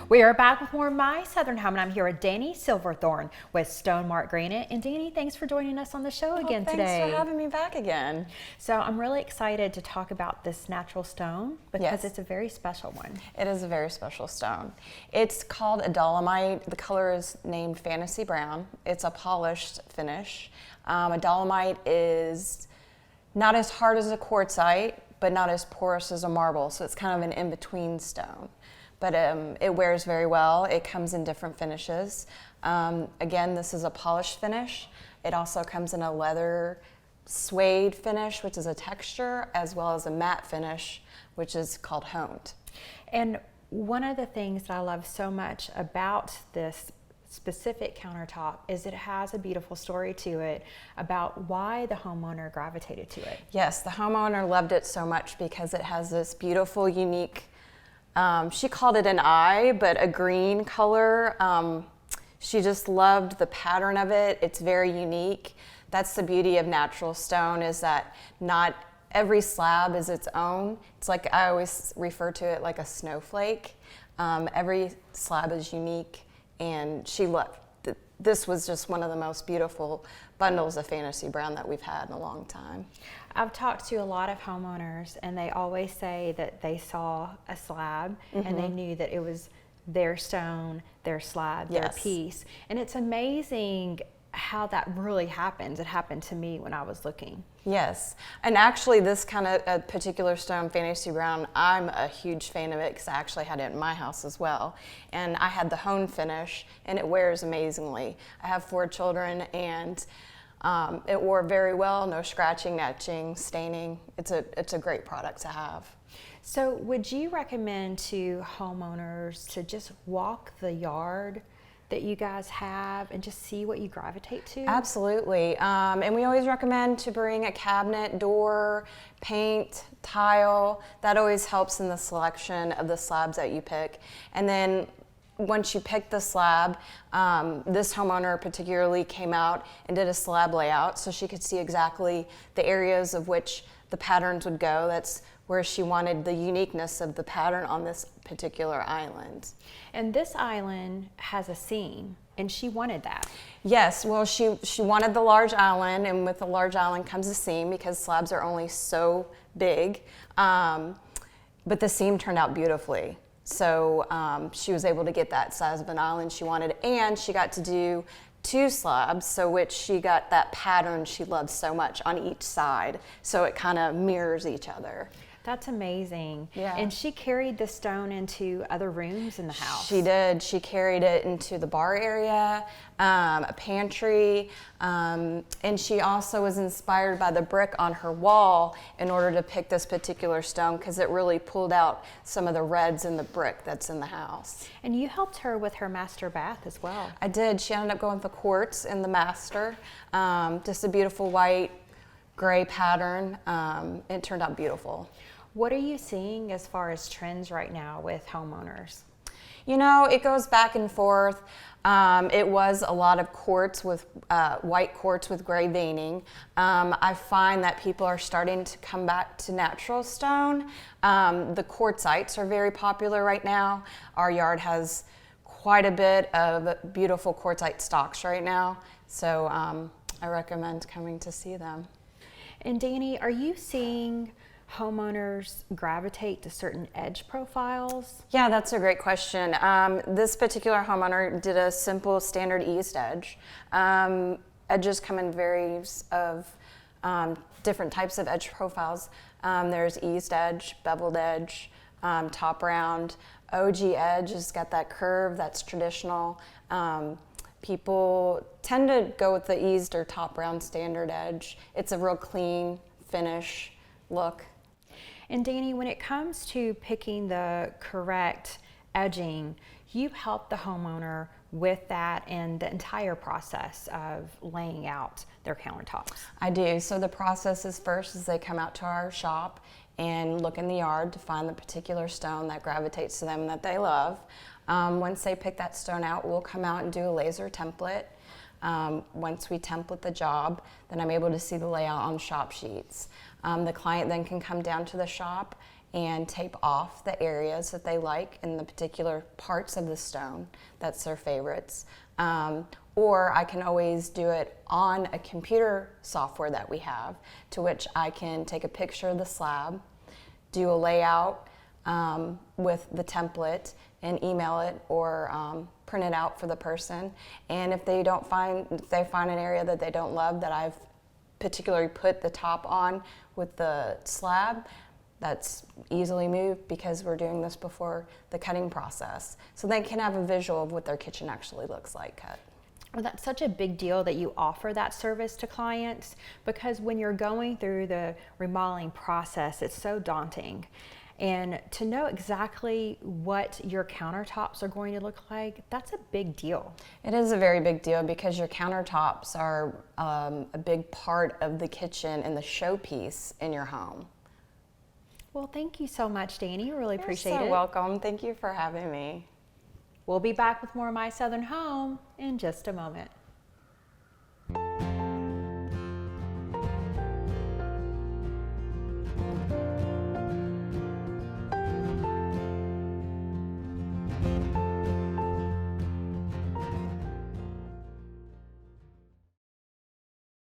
We are back with more of My Southern Home, and I'm here with Dani Silverthorn with StoneMark Granite. And Dani, thanks for joining us on the show again today. Thanks for having me back again. So I'm really excited to talk about this natural stone because it's a very special one. It is a very special stone. It's called a Dolomite. The color is named Fantasy Brown. It's a polished finish. A Dolomite is not as hard as a quartzite, but not as porous as a marble. So it's kind of an in-between stone. But it wears very well. It comes in different finishes. Again, this is a polished finish. It also comes in a leather suede finish, which is a texture, as well as a matte finish, which is called honed. And one of the things that I love so much about this specific countertop is it has a beautiful story to it about why the homeowner gravitated to it. Yes, the homeowner loved it so much because it has this beautiful, unique, she called it an eye, but a green color. She just loved the pattern of it. It's very unique. That's the beauty of natural stone, is that not every slab is its own. It's like, I always refer to it like a snowflake. Every slab is unique, and she loved this. Was just one of the most beautiful bundles of Fantasy Brown that we've had in a long time. I've talked to a lot of homeowners, and they always say that they saw a slab and they knew that it was their stone, their slab, their piece. And it's amazing how that really happens. It happened to me when I was looking. Yes, and actually this kind of particular stone, Fantasy Brown, I'm a huge fan of it because I actually had it in my house as well. And I had the hone finish, and it wears amazingly. I have 4 children, and it wore very well, no scratching, etching, staining. It's a great product to have. So would you recommend to homeowners to just walk the yard that you guys have and just see what you gravitate to? Absolutely, and we always recommend to bring a cabinet, door, paint, tile. That always helps in the selection of the slabs that you pick. And then once you pick the slab, this homeowner particularly came out and did a slab layout so she could see exactly the areas of which the patterns would go. That's where she wanted the uniqueness of the pattern on this particular island. And this island has a seam, and she wanted that. Yes, well, she wanted the large island, and with the large island comes a seam because slabs are only so big, but the seam turned out beautifully. So she was able to get that size of an island she wanted, and she got to do 2 slabs, so which she got that pattern she loves so much on each side, so it kind of mirrors each other. That's amazing. Yeah. And she carried the stone into other rooms in the house. She did. She carried it into the bar area, a pantry, and she also was inspired by the brick on her wall in order to pick this particular stone because it really pulled out some of the reds in the brick that's in the house. And you helped her with her master bath as well. I did. She ended up going with the quartz in the master, just a beautiful white, gray pattern. It turned out beautiful. What are you seeing as far as trends right now with homeowners? You know, it goes back and forth. It was a lot of quartz with white quartz with gray veining. I find that people are starting to come back to natural stone. The quartzites are very popular right now. Our yard has quite a bit of beautiful quartzite stocks right now, so I recommend coming to see them. And Dani, are you seeing homeowners gravitate to certain edge profiles? Yeah, that's a great question. This particular homeowner did a simple standard eased edge. Edges come in various of different types of edge profiles. There's eased edge, beveled edge, top round. OG edge has got that curve that's traditional. People tend to go with the eased or top round standard edge. It's a real clean finish look. And Dani, when it comes to picking the correct edging, you help the homeowner with that and the entire process of laying out their countertops. I do. So the process is first is they come out to our shop and look in the yard to find the particular stone that gravitates to them and that they love. Once they pick that stone out, we'll come out and do a laser template. Once we template the job, then I'm able to see the layout on shop sheets. The client then can come down to the shop and tape off the areas that they like in the particular parts of the stone that's their favorites. Or I can always do it on a computer software that we have, to which I can take a picture of the slab, do a layout with the template, and email it or print it out for the person. And if they find an area that they don't love, that I've particularly put the top on with the slab, that's easily moved because we're doing this before the cutting process. So they can have a visual of what their kitchen actually looks like cut. Well, that's such a big deal that you offer that service to clients, because when you're going through the remodeling process, it's so daunting. And to know exactly what your countertops are going to look like, that's a big deal. It is a very big deal because your countertops are a big part of the kitchen and the showpiece in your home. Well, thank you so much, Dani. Really appreciate it. You're so welcome. Thank you for having me. We'll be back with more of My Southern Home in just a moment.